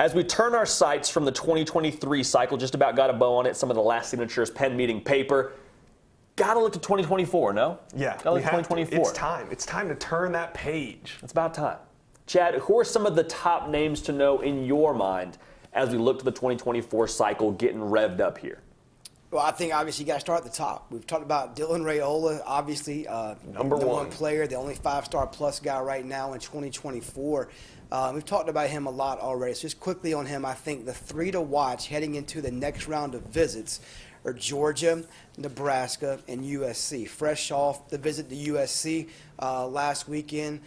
As we turn our sights from the 2023 cycle, just about got a bow on it, some of the last signatures, pen meeting paper. Got to look to 2024, no? Yeah, got to look to 2024. It's time. It's time to turn that page. It's about time. Chad, who are some of the top names to know in your mind as we look to the 2024 cycle getting revved up here? Well, I think obviously you got to start at the top. We've talked about Dylan Raiola, obviously number one player, the only 5-star plus guy right now in 2024. We've talked about him a lot already. So just quickly on him, I think the 3 to watch heading into the next round of visits are Georgia, Nebraska, and USC. Fresh off the visit to USC last weekend,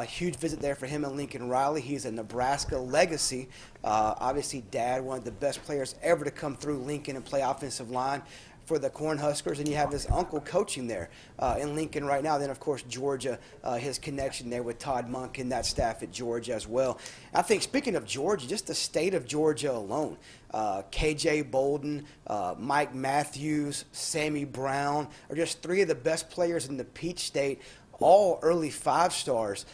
huge visit there for him and Lincoln Riley. He's a Nebraska legacy. Obviously, dad, one of the best players ever to come through Lincoln and play offensive line for the Cornhuskers, and you have his uncle coaching there in Lincoln right now. Then, of course, Georgia, his connection there with Todd Monk and that staff at Georgia as well. I think, speaking of Georgia, just the state of Georgia alone, K.J. Bolden, Mike Matthews, Sammy Brown are just 3 of the best players in the Peach State, all early 5-stars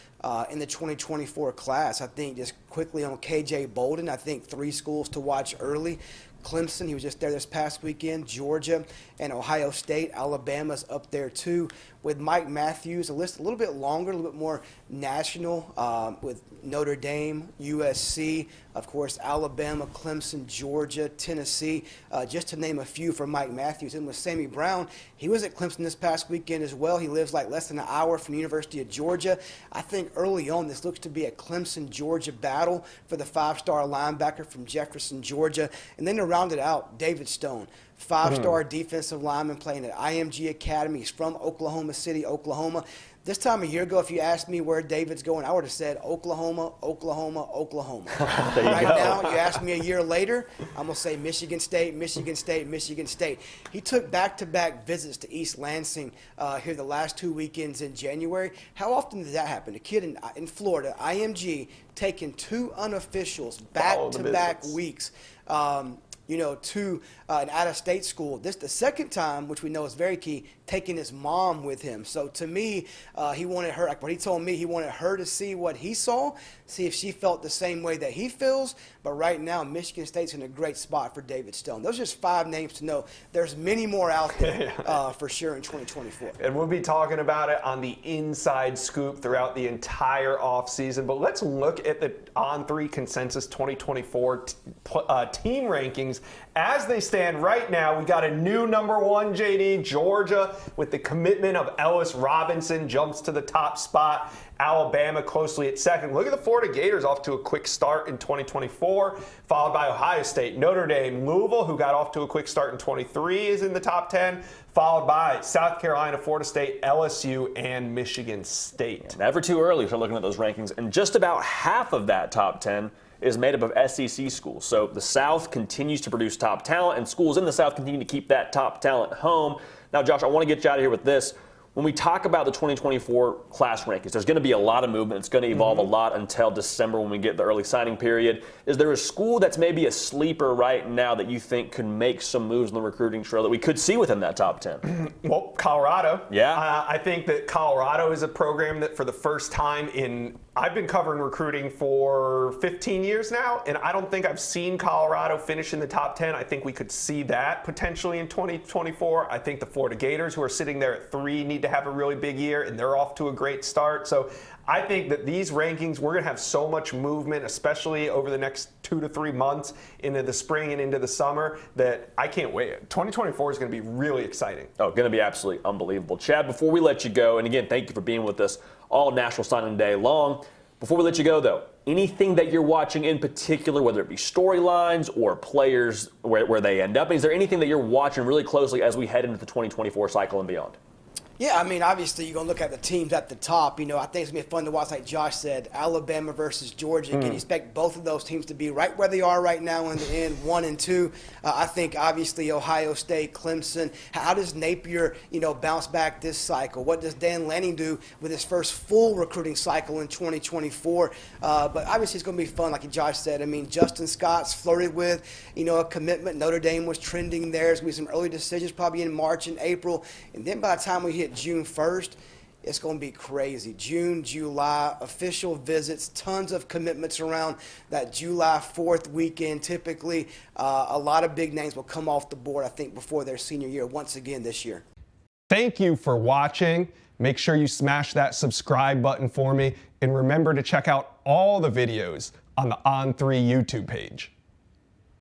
in the 2024 class. I think just quickly on K.J. Bolden, I think 3 schools to watch early. Clemson, he was just there this past weekend, Georgia, and Ohio State. Alabama's up there too. With Mike Matthews, a list a little bit longer, a little bit more national, with Notre Dame, USC, of course, Alabama, Clemson, Georgia, Tennessee, just to name a few for Mike Matthews. And with Sammy Brown, he was at Clemson this past weekend as well. He lives like less than an hour from the University of Georgia. I think early on this looks to be a Clemson-Georgia battle for the 5-star linebacker from Jefferson, Georgia. And then to round it out, David Stone, 5-star defensive lineman playing at IMG Academy. He's from Oklahoma City, Oklahoma. This time a year ago, if you asked me where David's going, I would have said Oklahoma, Oklahoma, Oklahoma. Right now, you ask me a year later, I'm going to say Michigan State, Michigan State, Michigan State. He took back-to-back visits to East Lansing here the last 2 weekends in January. How often does that happen? A kid in Florida, IMG, taking 2 unofficials back-to-back weeks. To an out-of-state school. This the second time, which we know is very key, taking his mom with him. So to me, he wanted her, like what he told me, he wanted her to see what he saw, see if she felt the same way that he feels. But right now, Michigan State's in a great spot for David Stone. Those are just 5 names to know. There's many more out there for sure in 2024. And we'll be talking about it on the Inside Scoop throughout the entire offseason. But let's look at the On3 Consensus 2024 team rankings as they stand right now. We got a new number 1, JD, Georgia, with the commitment of Ellis Robinson, jumps to the top spot. Alabama closely at second. Look at the Florida Gators off to a quick start in 2024, followed by Ohio State, Notre Dame, Louisville, who got off to a quick start in 23, is in the top 10, followed by South Carolina, Florida State, LSU, and Michigan State. Never too early for looking at those rankings, and just about half of that top 10 is made up of SEC schools. So the South continues to produce top talent, and schools in the South continue to keep that top talent home. Now, Josh, I want to get you out of here with this. When we talk about the 2024 class rankings, there's going to be a lot of movement. It's going to evolve a lot until December when we get the early signing period. Is there a school that's maybe a sleeper right now that you think could make some moves on the recruiting trail that we could see within that top 10? Well, Colorado. Yeah. I think that Colorado is a program that for the first time I've been covering recruiting for 15 years now, and I don't think I've seen Colorado finish in the top 10. I think we could see that potentially in 2024. I think the Florida Gators, who are sitting there at 3, need to have a really big year, and they're off to a great start. So I think that these rankings, we're going to have so much movement, especially over the next 2 to 3 months into the spring and into the summer, that I can't wait. 2024 is going to be really exciting. Oh, going to be absolutely unbelievable. Chad, before we let you go, and again, thank you for being with us all National Signing Day long. Before we let you go, though, anything that you're watching in particular, whether it be storylines or players where they end up, is there anything that you're watching really closely as we head into the 2024 cycle and beyond? Yeah, I mean, obviously, you're going to look at the teams at the top. I think it's going to be fun to watch, like Josh said, Alabama versus Georgia. You can expect both of those teams to be right where they are right now in the end, 1 and 2. I think, obviously, Ohio State, Clemson. How does Napier, bounce back this cycle? What does Dan Lanning do with his first full recruiting cycle in 2024? But obviously, it's going to be fun, like Josh said. I mean, Justin Scott's flirted with, a commitment. Notre Dame was trending there. There's going to be some early decisions probably in March and April. And then by the time we hit June 1st, It's going to be crazy. June, July, official visits, tons of commitments around that July 4th weekend. Typically, a lot of big names will come off the board, I think, before their senior year once again this year. Thank you for watching. Make sure you smash that subscribe button for me. And remember to check out all the videos on the On3 YouTube page.